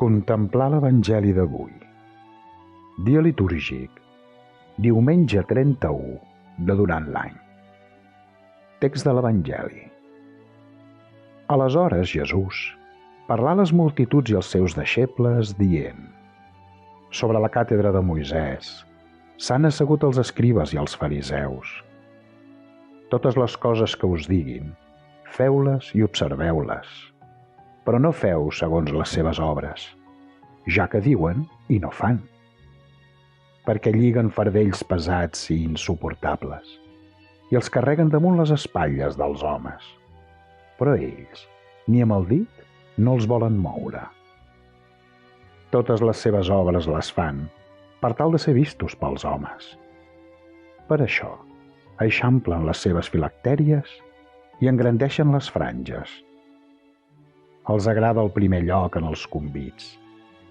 Contemplar l'Evangeli d'avui. Dia litúrgic, diumenge 31 de durant l'any. Text de l'Evangeli. Aleshores Jesús parlà a les multituds i als seus deixebles, dient: sobre la càtedra de Moisès s'han assegut els escribes i els fariseus. Totes les coses que us diguin, feu-les i observeu-les, però no feu segons les seves obres, ja que diuen i no fan, perquè lliguen fardells pesats i insuportables i els carreguen damunt les espatlles dels homes, però ells, ni amb el dit, no els volen moure. Totes les seves obres les fan per tal de ser vistos pels homes. Per això, eixamplen les seves filactèries i engrandeixen les franges. Els agrada el primer lloc en els convits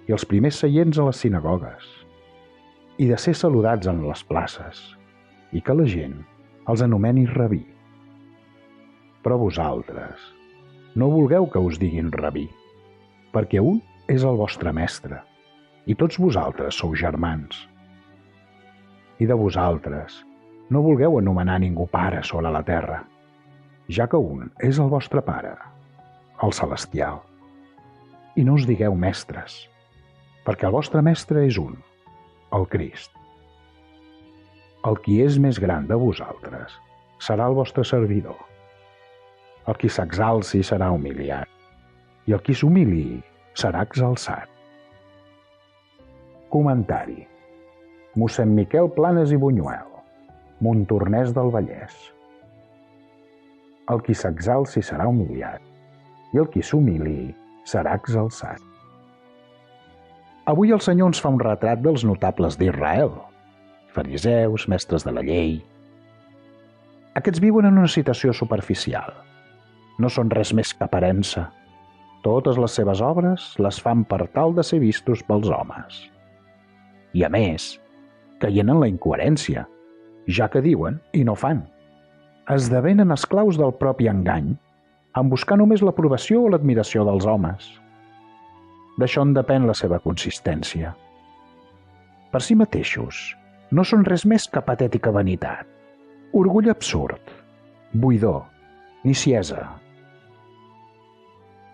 i els primers seients a les sinagogues, i de ser saludats en les places, i que la gent els anomeni rabí. Però vosaltres no vulgueu que us diguin rabí, perquè un és el vostre mestre, i tots vosaltres sou germans. I de vosaltres no vulgueu anomenar ningú pare sobre la terra, ja que un és el vostre pare, el celestial. I no us digueu mestres, perquè el vostre mestre és un, el Crist. El qui és més gran de vosaltres serà el vostre servidor. El qui s'exalci serà humiliat, i el qui s'humiliï serà exalçat. Comentari. Mossèn Miquel Planes i Buñuel, Montornès del Vallès. El qui s'exalci serà humiliat, i el qui s'humiliï serà exalçat. Avui el Senyor ens fa un retrat dels notables d'Israel, fariseus, mestres de la llei. Aquests viuen en una situació superficial. No són res més que aparença. Totes les seves obres les fan per tal de ser vistos pels homes. I a més, caient en la incoherència, ja que diuen i no fan. Esdevenen esclaus del propi engany, en buscar només l'aprovació o l'admiració dels homes. D'això en depèn la seva consistència. Per si mateixos, no són res més que patètica vanitat, orgull absurd, buidor, niciesa.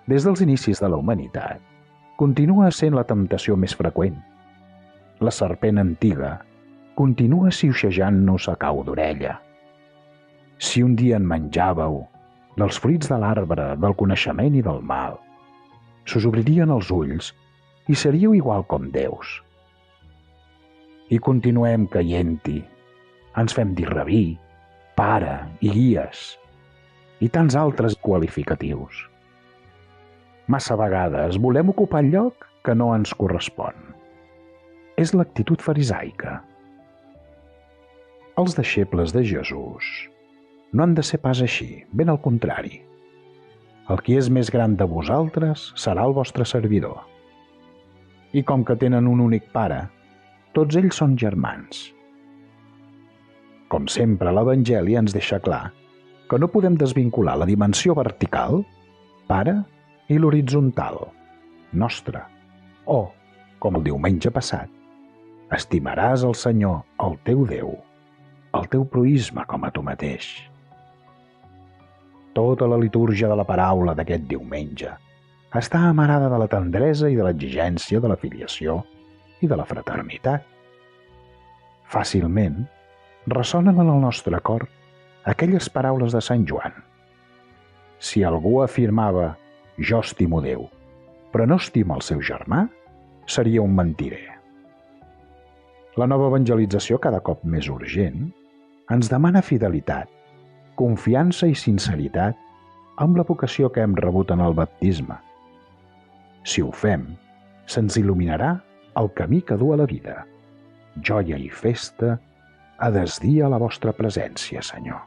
Des dels inicis de la humanitat, continua sent la temptació més freqüent. La serpent antiga continua siuxejant-nos a cau d'orella. Si un dia en menjàveu dels fruits de l'arbre del coneixement i del mal, s'us obririen els ulls i seríeu igual com déus. I continuem caient-hi. Ens fem dir rabí, pare i guies, i tants altres qualificatius. Massa vegades volem ocupar el lloc que no ens correspon. És l'actitud farisaica. Els deixebles de Jesús no han de ser pas així, ben al contrari. El qui és més gran de vosaltres serà el vostre servidor. I com que tenen un únic pare, tots ells són germans. Com sempre, l'Evangeli ens deixa clar que no podem desvincular la dimensió vertical, pare, i l'horitzontal, nostre. O, com el diumenge passat, estimaràs el Senyor, el teu Déu, el teu proïsme com a tu mateix. Tota la litúrgia de la paraula d'aquest diumenge està amarada de la tendresa i de l'exigència de la filiació i de la fraternitat. Fàcilment ressonen en el nostre cor aquelles paraules de Sant Joan. Si algú afirmava «Jo estimo Déu», però no estima el seu germà, seria un mentirer. La nova evangelització, cada cop més urgent, ens demana fidelitat, confiança i sinceritat amb la vocació que hem rebut en el baptisme. Si ho fem, se'ns il·luminarà el camí que du a la vida. Joia i festa a desdir a la vostra presència, Senyor.